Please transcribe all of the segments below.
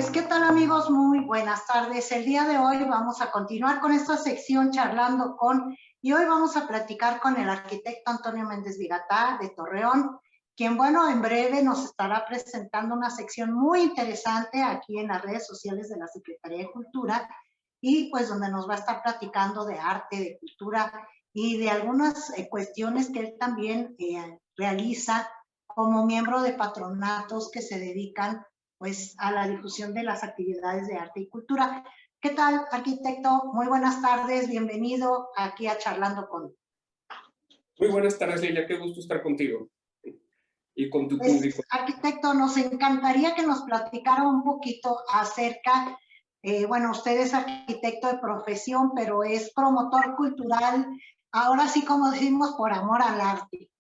Pues, ¿qué tal, amigos? Muy buenas tardes. El día de hoy vamos a continuar con esta sección charlando con, y hoy vamos a platicar con el arquitecto Antonio Méndez Vigatá de Torreón, quien, bueno, en breve nos estará presentando una sección muy interesante aquí en las redes sociales de la Secretaría de Cultura y pues donde nos va a estar platicando de arte, de cultura y de algunas cuestiones que él también realiza como miembro de patronatos que se dedican pues a la difusión de las actividades de arte y cultura. ¿Qué tal, arquitecto? Muy buenas tardes, bienvenido aquí a Charlando con. Muy buenas tardes, Lilia, qué gusto estar contigo y con tu Pues, público. arquitecto, nos encantaría que nos platicara un poquito acerca, bueno, usted es arquitecto de profesión, pero es promotor cultural, ahora sí como decimos, por amor al arte.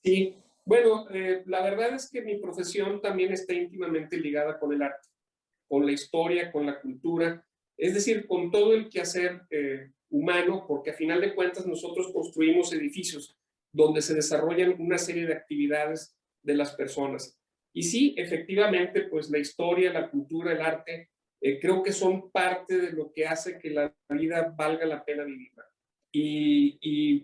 Sí, bueno, la verdad es que mi profesión también está íntimamente ligada con el arte, con la historia, con la cultura, es decir, con todo el quehacer humano, porque a final de cuentas nosotros construimos edificios donde se desarrollan una serie de actividades de las personas. Y sí, efectivamente, pues la historia, la cultura, el arte, creo que son parte de lo que hace que la vida valga la pena vivirla.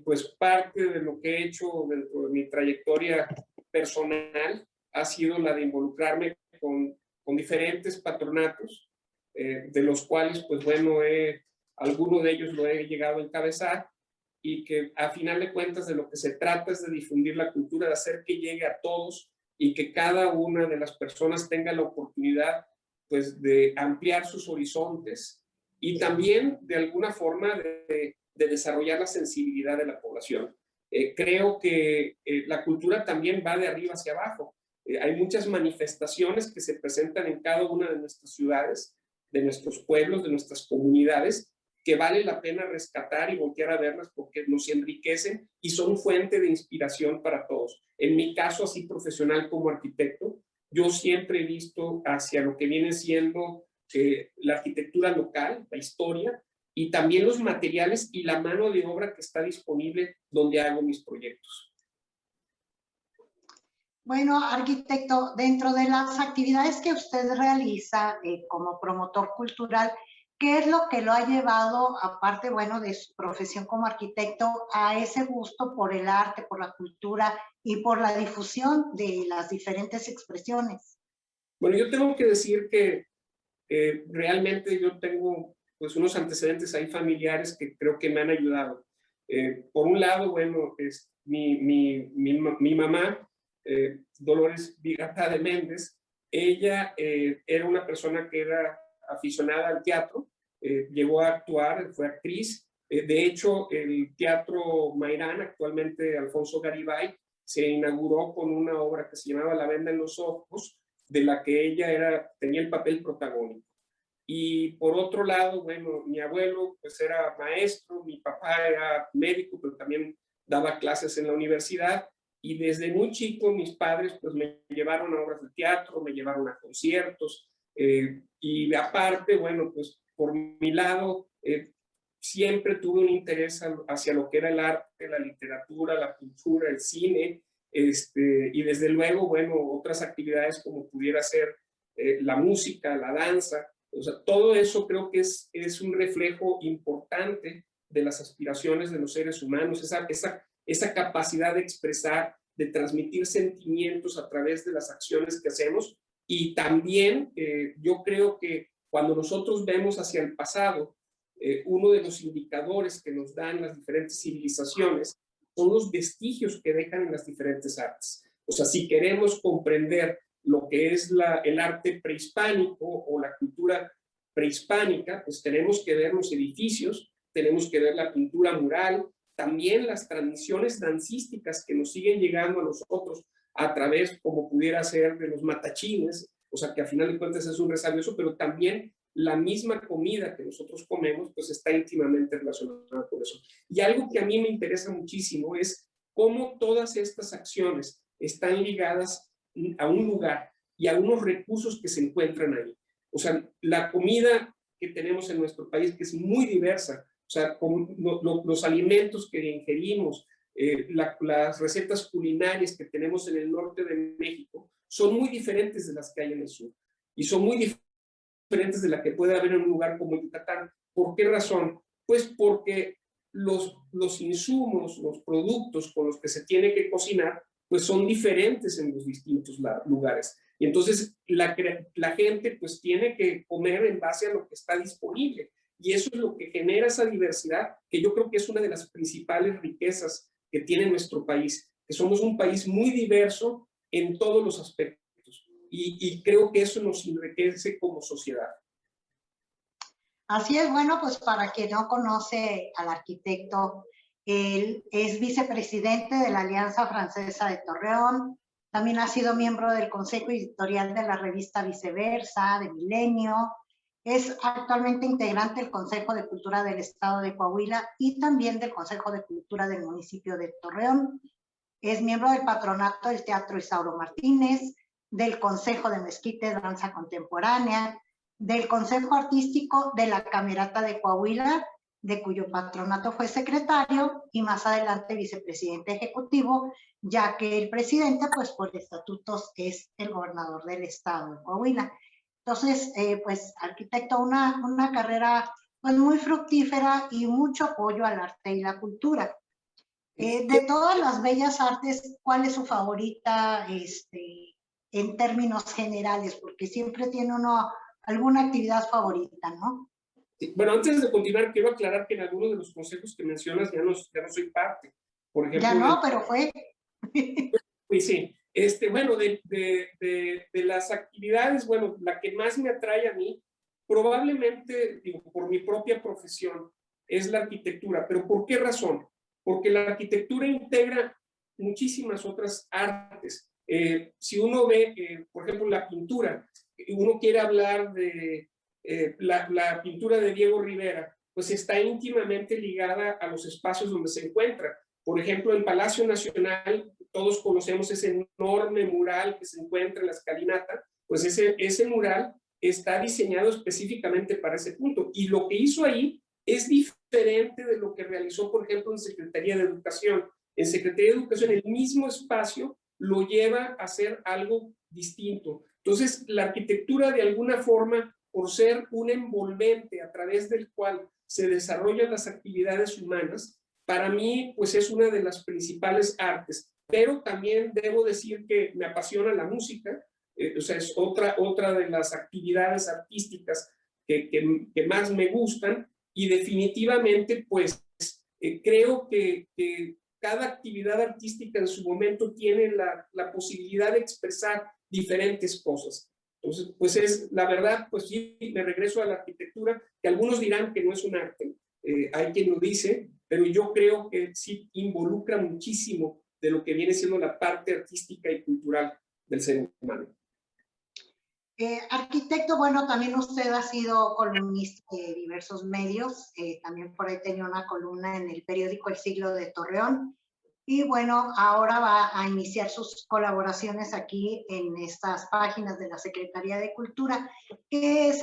Pues parte de lo que he hecho dentro de mi trayectoria personal ha sido la de involucrarme con diferentes patronatos, de los cuales, pues bueno, alguno de ellos lo he llegado a encabezar y que a final de cuentas de lo que se trata es de difundir la cultura, de hacer que llegue a todos y que cada una de las personas tenga la oportunidad pues de ampliar sus horizontes y también de alguna forma de desarrollar la sensibilidad de la población. Creo que la cultura también va de arriba hacia abajo. Hay muchas manifestaciones que se presentan en cada una de nuestras ciudades, de nuestros pueblos, de nuestras comunidades, que vale la pena rescatar y voltear a verlas porque nos enriquecen y son fuente de inspiración para todos. En mi caso, así profesional como arquitecto, yo siempre he visto hacia lo que viene siendo la arquitectura local, la historia, y también los materiales y la mano de obra que está disponible donde hago mis proyectos. Bueno, arquitecto, dentro de las actividades que usted realiza como promotor cultural, ¿qué es lo que lo ha llevado, aparte, bueno, de su profesión como arquitecto, a ese gusto por el arte, por la cultura y por la difusión de las diferentes expresiones? Bueno, yo tengo que decir que realmente yo tengo pues unos antecedentes ahí familiares que creo que me han ayudado. Por un lado, bueno, es mi mamá, Dolores Vigatá de Méndez, ella era una persona que era aficionada al teatro, llegó a actuar, fue actriz. De hecho, el Teatro Mairán, actualmente Alfonso Garibay, se inauguró con una obra que se llamaba La venda en los ojos, de la que ella tenía el papel protagónico. Y por otro lado, bueno, mi abuelo pues era maestro, mi papá era médico, pero también daba clases en la universidad. Y desde muy chico mis padres pues me llevaron a obras de teatro, me llevaron a conciertos. Y aparte, bueno, pues por mi lado, siempre tuve un interés hacia lo que era el arte, la literatura, la cultura, el cine. Y desde luego, bueno, otras actividades como pudiera ser la música, la danza. O sea, todo eso creo que es un reflejo importante de las aspiraciones de los seres humanos, esa capacidad de expresar, de transmitir sentimientos a través de las acciones que hacemos. Y también yo creo que cuando nosotros vemos hacia el pasado, uno de los indicadores que nos dan las diferentes civilizaciones son los vestigios que dejan en las diferentes artes. O sea, si queremos comprender lo que es el arte prehispánico o la cultura prehispánica, pues tenemos que ver los edificios, tenemos que ver la pintura mural, también las tradiciones dancísticas que nos siguen llegando a nosotros a través, como pudiera ser, de los matachines, o sea, que a final de cuentas es un resabio eso, pero también la misma comida que nosotros comemos, pues está íntimamente relacionada con eso. Y algo que a mí me interesa muchísimo es cómo todas estas acciones están ligadas a un lugar y a unos recursos que se encuentran ahí. O sea, la comida que tenemos en nuestro país, que es muy diversa, o sea, los alimentos que ingerimos, las recetas culinarias que tenemos en el norte de México, son muy diferentes de las que hay en el sur. Y son muy diferentes de la que puede haber en un lugar como Yucatán. ¿Por qué razón? Pues porque los insumos, los productos con los que se tiene que cocinar, pues son diferentes en los distintos lugares. Y entonces la gente pues tiene que comer en base a lo que está disponible. Y eso es lo que genera esa diversidad, que yo creo que es una de las principales riquezas que tiene nuestro país, que somos un país muy diverso en todos los aspectos. Y creo que eso nos enriquece como sociedad. Así es, bueno, pues para quien no conoce al arquitecto, él es vicepresidente de la Alianza Francesa de Torreón, también ha sido miembro del Consejo Editorial de la revista Viceversa, de Milenio, es actualmente integrante del Consejo de Cultura del Estado de Coahuila y también del Consejo de Cultura del municipio de Torreón. Es miembro del patronato del Teatro Isauro Martínez, del Consejo de Mezquite de Danza Contemporánea, del Consejo Artístico de la Camerata de Coahuila, de cuyo patronato fue secretario y más adelante vicepresidente ejecutivo, ya que el presidente, pues por estatutos, es el gobernador del estado de Coahuila. Entonces, pues arquitecto, una carrera pues muy fructífera y mucho apoyo al arte y la cultura. De todas las bellas artes, ¿cuál es su favorita en términos generales? Porque siempre tiene uno alguna actividad favorita, ¿no? Bueno, antes de continuar, quiero aclarar que en algunos de los consejos que mencionas ya no soy parte. Por ejemplo, ya no, pero fue. Pues sí, bueno, de las actividades, bueno, la que más me atrae a mí, probablemente, digo, por mi propia profesión, es la arquitectura. ¿Pero por qué razón? Porque la arquitectura integra muchísimas otras artes. Si uno ve, por ejemplo, la pintura, uno quiere hablar de la pintura de Diego Rivera, pues está íntimamente ligada a los espacios donde se encuentra. Por ejemplo, en Palacio Nacional, todos conocemos ese enorme mural que se encuentra en la escalinata, pues ese mural está diseñado específicamente para ese punto. Y lo que hizo ahí es diferente de lo que realizó, por ejemplo, en Secretaría de Educación. En Secretaría de Educación, el mismo espacio lo lleva a hacer algo distinto. Entonces, la arquitectura, de alguna forma, por ser un envolvente a través del cual se desarrollan las actividades humanas, para mí, pues es una de las principales artes. Pero también debo decir que me apasiona la música, o sea, es otra de las actividades artísticas que más me gustan, y definitivamente, pues, creo que cada actividad artística en su momento tiene la posibilidad de expresar diferentes cosas. Entonces, pues es, la verdad, pues sí, me regreso a la arquitectura, que algunos dirán que no es un arte, hay quien lo dice, pero yo creo que sí involucra muchísimo de lo que viene siendo la parte artística y cultural del ser humano. Arquitecto, bueno, también usted ha sido columnista de diversos medios, también por ahí tenía una columna en el periódico El Siglo de Torreón, y bueno, ahora va a iniciar sus colaboraciones aquí en estas páginas de la Secretaría de Cultura. ¿Qué es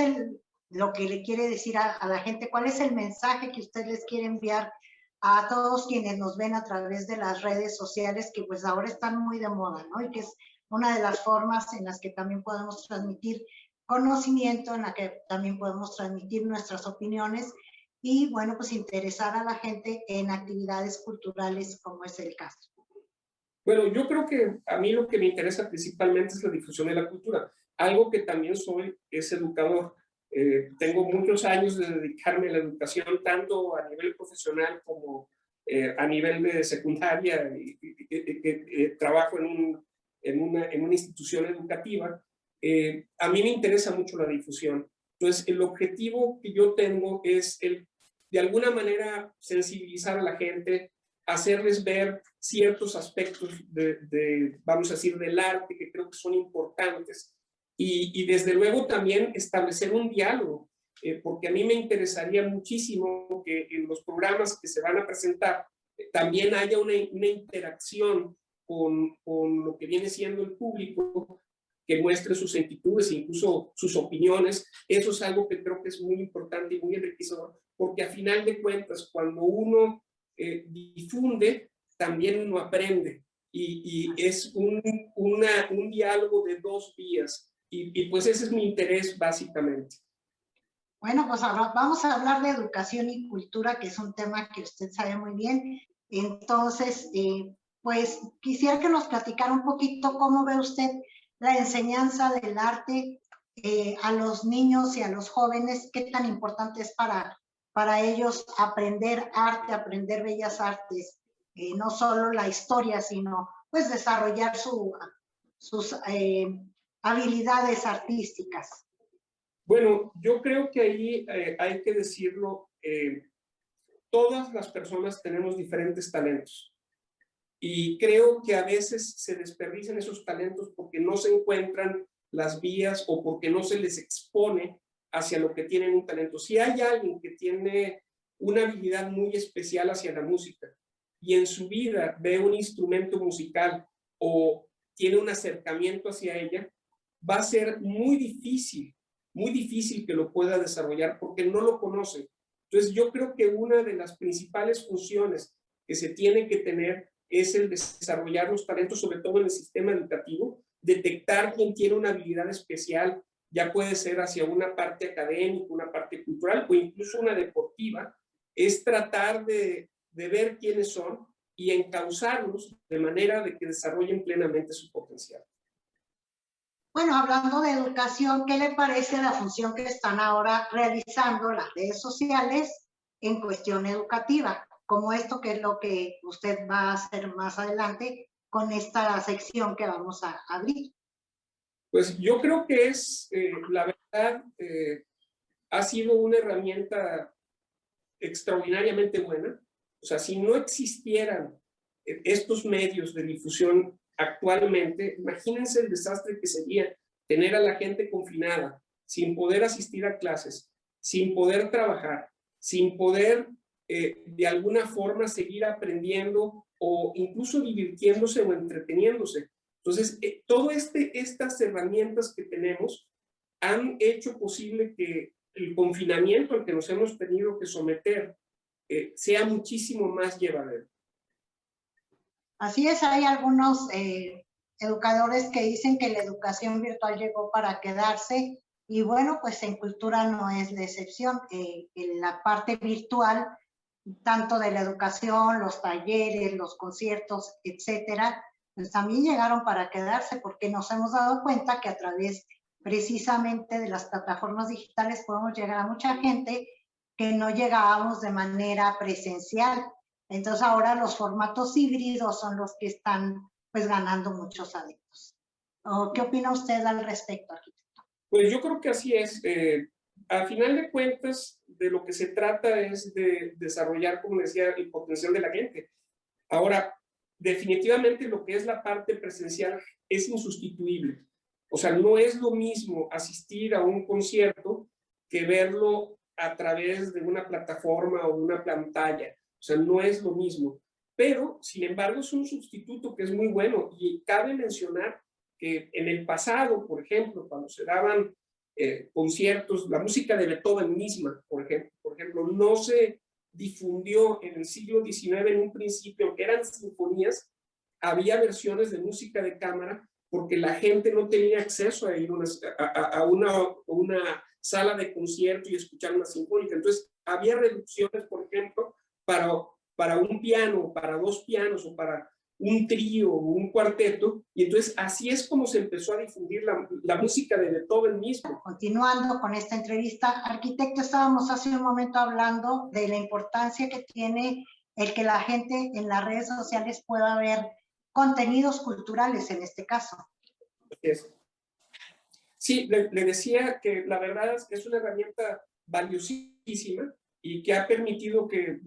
lo que le quiere decir a la gente? ¿Cuál es el mensaje que usted les quiere enviar a todos quienes nos ven a través de las redes sociales, que pues ahora están muy de moda, ¿no? Y que es una de las formas en las que también podemos transmitir conocimiento, en la que también podemos transmitir nuestras opiniones y, bueno, pues interesar a la gente en actividades culturales como es el caso. Bueno, yo creo que a mí lo que me interesa principalmente es la difusión de la cultura. Algo que también soy es educador. Tengo muchos años de dedicarme a la educación, tanto a nivel profesional como a nivel de secundaria. Trabajo en una institución educativa. A mí me interesa mucho la difusión. Entonces, el objetivo que yo tengo es de alguna manera sensibilizar a la gente, hacerles ver ciertos aspectos vamos a decir, del arte que creo que son importantes, y desde luego también establecer un diálogo, porque a mí me interesaría muchísimo que en los programas que se van a presentar también haya una interacción con lo que viene siendo el público, que muestre sus actitudes e incluso sus opiniones. Eso es algo que creo que es muy importante y muy enriquecedor, porque a final de cuentas, cuando uno difunde, también uno aprende, y es un diálogo de dos vías, y pues ese es mi interés básicamente. Bueno, pues ahora vamos a hablar de educación y cultura, que es un tema que usted sabe muy bien. Entonces, pues quisiera que nos platicara un poquito cómo ve usted la enseñanza del arte a los niños y a los jóvenes, qué tan importante es para ellos aprender arte, aprender bellas artes, no solo la historia, sino pues desarrollar sus habilidades artísticas. Bueno, yo creo que ahí hay que decirlo, todas las personas tenemos diferentes talentos y creo que a veces se desperdician esos talentos porque no se encuentran las vías o porque no se les expone hacia lo que tienen un talento. Si hay alguien que tiene una habilidad muy especial hacia la música y en su vida ve un instrumento musical o tiene un acercamiento hacia ella, va a ser muy difícil que lo pueda desarrollar porque no lo conoce. Entonces yo creo que una de las principales funciones que se tiene que tener es el desarrollar los talentos, sobre todo en el sistema educativo, detectar quién tiene una habilidad especial, ya puede ser hacia una parte académica, una parte cultural o incluso una deportiva, es tratar de ver quiénes son y encauzarlos de manera de que desarrollen plenamente su potencial. Bueno, hablando de educación, ¿qué le parece la función que están ahora realizando las redes sociales en cuestión educativa? Como esto, que es lo que usted va a hacer más adelante con esta sección que vamos a abrir. Pues yo creo que es, la verdad, ha sido una herramienta extraordinariamente buena. O sea, si no existieran estos medios de difusión actualmente, imagínense el desastre que sería tener a la gente confinada, sin poder asistir a clases, sin poder trabajar, sin poder de alguna forma seguir aprendiendo o incluso divirtiéndose o entreteniéndose. Entonces, todas estas herramientas que tenemos han hecho posible que el confinamiento al que nos hemos tenido que someter sea muchísimo más llevadero. Así es, hay algunos educadores que dicen que la educación virtual llegó para quedarse y bueno, pues en cultura no es la excepción. En la parte virtual, tanto de la educación, los talleres, los conciertos, etcétera, pues también llegaron para quedarse porque nos hemos dado cuenta que a través precisamente de las plataformas digitales podemos llegar a mucha gente que no llegábamos de manera presencial. Entonces ahora los formatos híbridos son los que están pues ganando muchos adeptos. ¿Qué opina usted al respecto, arquitecto? Pues yo creo que así es. A final de cuentas, de lo que se trata es de desarrollar, como decía, el potencial de la gente. Ahora, definitivamente lo que es la parte presencial es insustituible. O sea, no es lo mismo asistir a un concierto que verlo a través de una plataforma o de una pantalla. O sea, no es lo mismo. Pero, sin embargo, es un sustituto que es muy bueno y cabe mencionar que en el pasado, por ejemplo, cuando se daban conciertos, la música de Beethoven misma, por ejemplo, no se difundió en el siglo XIX en un principio, que eran sinfonías, había versiones de música de cámara porque la gente no tenía acceso a ir a una sala de concierto y escuchar una sinfónica. Entonces, había reducciones, por ejemplo, para un piano, para dos pianos o para un trío o un cuarteto, y entonces así es como se empezó a difundir la música de Beethoven mismo. Continuando con esta entrevista, arquitecto, estábamos hace un momento hablando de la importancia que tiene el que la gente en las redes sociales pueda ver contenidos culturales en este caso. Sí, le decía que la verdad es una herramienta valiosísima y que ha permitido que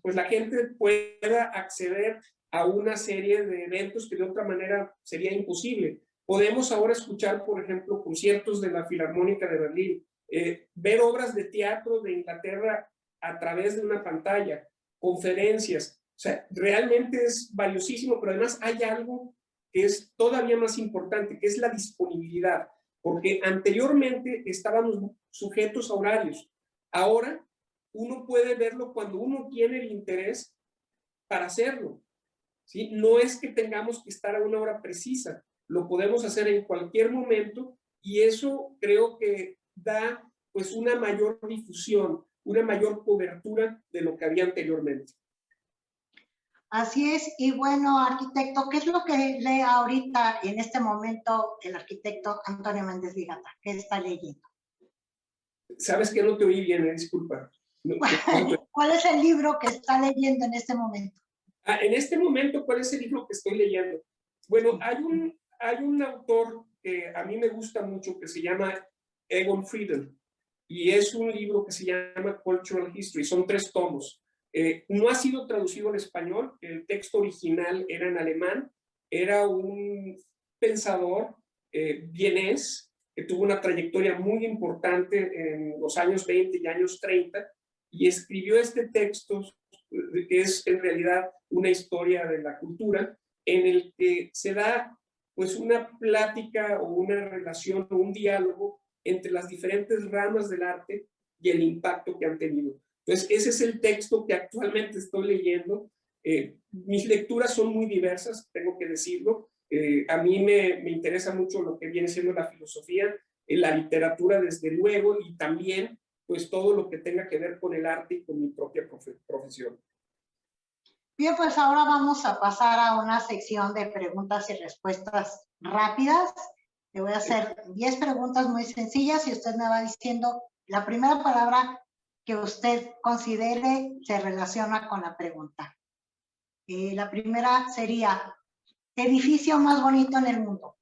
pues la gente pueda acceder a una serie de eventos que de otra manera sería imposible. Podemos ahora escuchar, por ejemplo, conciertos de la Filarmónica de Berlín, ver obras de teatro de Inglaterra a través de una pantalla, conferencias. O sea, realmente es valiosísimo, pero además hay algo que es todavía más importante, que es la disponibilidad, porque anteriormente estábamos sujetos a horarios. Ahora uno puede verlo cuando uno tiene el interés para hacerlo. ¿Sí? No es que tengamos que estar a una hora precisa, lo podemos hacer en cualquier momento y eso creo que da pues una mayor difusión, una mayor cobertura de lo que había anteriormente. Así es, y bueno, arquitecto, ¿qué es lo que lee ahorita en este momento el arquitecto Antonio Méndez Vigata? ¿Qué está leyendo? ¿Sabes qué? No te oí bien, disculpa. ¿Cuál es el libro que está leyendo en este momento? En este momento, ¿cuál es el libro que estoy leyendo? Bueno, hay un autor que a mí me gusta mucho que se llama Egon Friedel, y es un libro que se llama Cultural History, son 3 tomos. No ha sido traducido al español, el texto original era en alemán, era un pensador vienés que tuvo una trayectoria muy importante en los años 20 y años 30, y escribió este texto que es en realidad una historia de la cultura, en el que se da pues una plática o una relación o un diálogo entre las diferentes ramas del arte y el impacto que han tenido. Entonces, ese es el texto que actualmente estoy leyendo. Mis lecturas son muy diversas, tengo que decirlo. A mí me interesa mucho lo que viene siendo la filosofía, la literatura desde luego, y también pues todo lo que tenga que ver con el arte y con mi propia profesión. Bien, pues ahora vamos a pasar a una sección de preguntas y respuestas rápidas. Le voy a hacer 10 preguntas muy sencillas y usted me va diciendo la primera palabra que usted considere se relaciona con la pregunta. La primera sería, edificio más bonito en el mundo.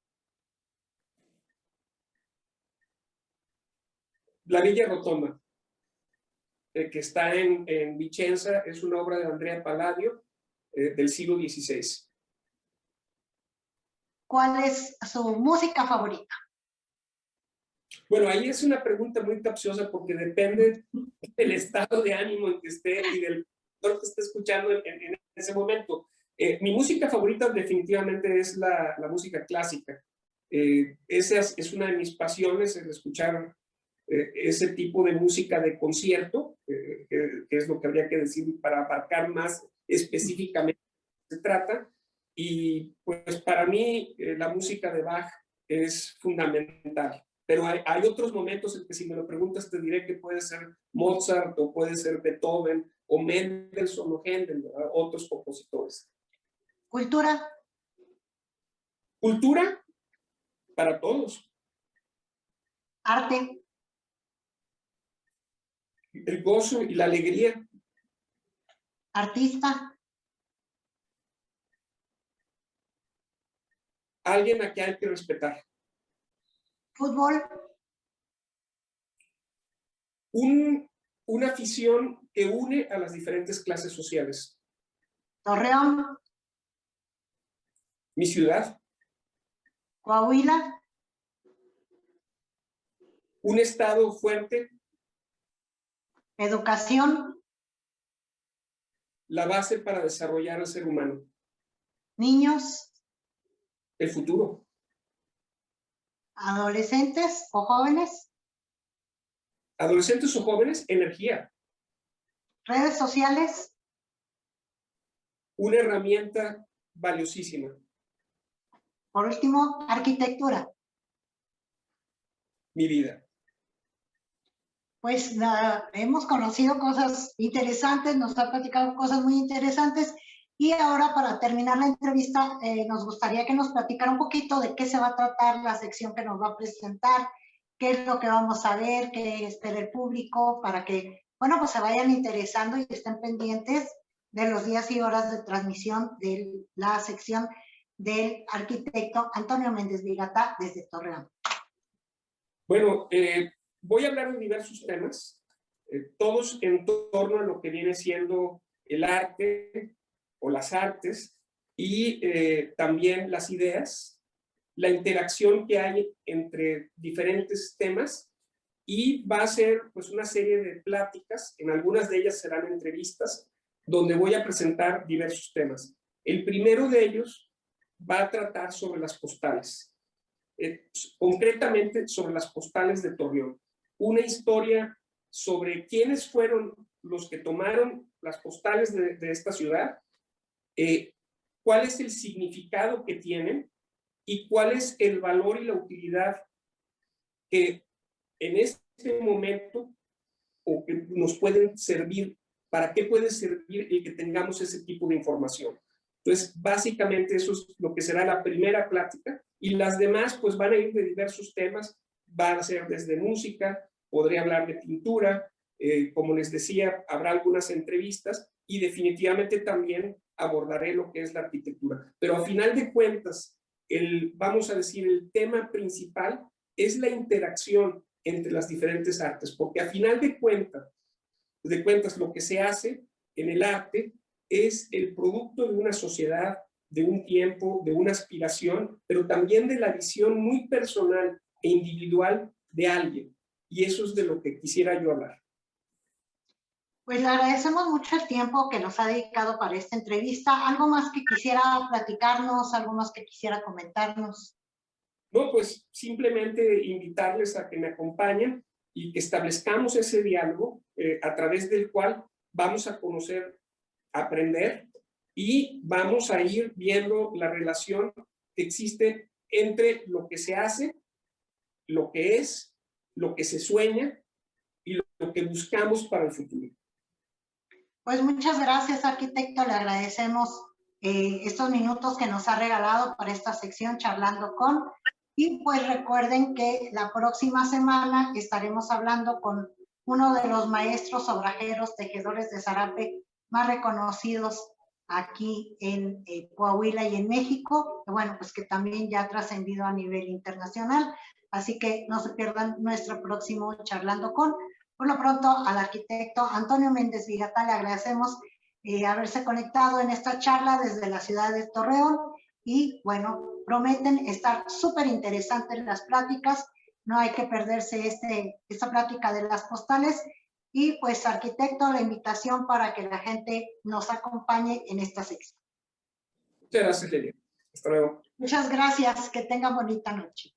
La Villa Rotonda, que está en Vicenza, es una obra de Andrea Palladio del siglo XVI. ¿Cuál es su música favorita? Bueno, ahí es una pregunta muy capciosa porque depende del estado de ánimo en que esté y del que esté escuchando en ese momento. Mi música favorita definitivamente es la música clásica. Esa es una de mis pasiones, el escuchar ese tipo de música de concierto, que es lo que habría que decir para abarcar más específicamente de qué se trata. Y pues para mí la música de Bach es fundamental. Pero hay otros momentos en que si me lo preguntas te diré que puede ser Mozart o puede ser Beethoven o Mendelssohn o Händel, ¿verdad? Otros compositores. Cultura. Cultura para todos. Arte. El gozo y la alegría. Artista. Alguien a quien hay que respetar. Fútbol. Una afición que une a las diferentes clases sociales. Torreón. Mi ciudad. Coahuila. Un estado fuerte. Educación. La base para desarrollar al ser humano. Niños. El futuro. Adolescentes o jóvenes. Adolescentes o jóvenes, energía. Redes sociales. Una herramienta valiosísima. Por último, arquitectura. Mi vida. Pues hemos conocido cosas interesantes, nos ha platicado cosas muy interesantes, y ahora para terminar la entrevista nos gustaría que nos platicara un poquito de qué se va a tratar la sección que nos va a presentar, qué es lo que vamos a ver, qué espera el público, para que, bueno, pues se vayan interesando y estén pendientes de los días y horas de transmisión de la sección del arquitecto Antonio Méndez Vigata desde Torreón. Bueno, voy a hablar de diversos temas, todos en torno a lo que viene siendo el arte o las artes y también las ideas, la interacción que hay entre diferentes temas, y va a ser pues una serie de pláticas, en algunas de ellas serán entrevistas, donde voy a presentar diversos temas. El primero de ellos va a tratar sobre las postales. Concretamente sobre las postales de Torreón. Una historia sobre quiénes fueron los que tomaron las postales de esta ciudad, cuál es el significado que tienen y cuál es el valor y la utilidad que en este este momento o que nos pueden servir, para qué puede servir el que tengamos ese tipo de información. Entonces, básicamente eso es lo que será la primera plática, y las demás pues van a ir de diversos temas, van a ser desde música, podré hablar de pintura, como les decía, habrá algunas entrevistas, y definitivamente también abordaré lo que es la arquitectura. Pero a final de cuentas, vamos a decir, el tema principal es la interacción entre las diferentes artes, porque a final de cuentas lo que se hace en el arte es el producto de una sociedad, de un tiempo, de una aspiración, pero también de la visión muy personal e individual de alguien. Y eso es de lo que quisiera yo hablar. Pues le agradecemos mucho el tiempo que nos ha dedicado para esta entrevista. ¿Algo más que quisiera platicarnos? ¿Algo más que quisiera comentarnos? No, pues simplemente invitarles a que me acompañen y que establezcamos ese diálogo a través del cual vamos a conocer, aprender, y vamos a ir viendo la relación que existe entre lo que se hace, lo que es, lo que se sueña y lo que buscamos para el futuro. Pues muchas gracias, arquitecto. Le agradecemos estos minutos que nos ha regalado para esta sección Charlando con. Y pues recuerden que la próxima semana estaremos hablando con uno de los maestros obrajeros tejedores de zarape más reconocidos aquí en Coahuila y en México, bueno, pues que también ya ha trascendido a nivel internacional, así que no se pierdan nuestro próximo Charlando con. Por lo pronto, al arquitecto Antonio Méndez Vigatá le agradecemos haberse conectado en esta charla desde la ciudad de Torreón, y bueno, prometen estar súper interesantes las pláticas, no hay que perderse esta plática de las postales. Y pues, arquitecto, la invitación para que la gente nos acompañe en esta sección. Muchas gracias, Lelia. Hasta luego. Muchas gracias, que tengan bonita noche.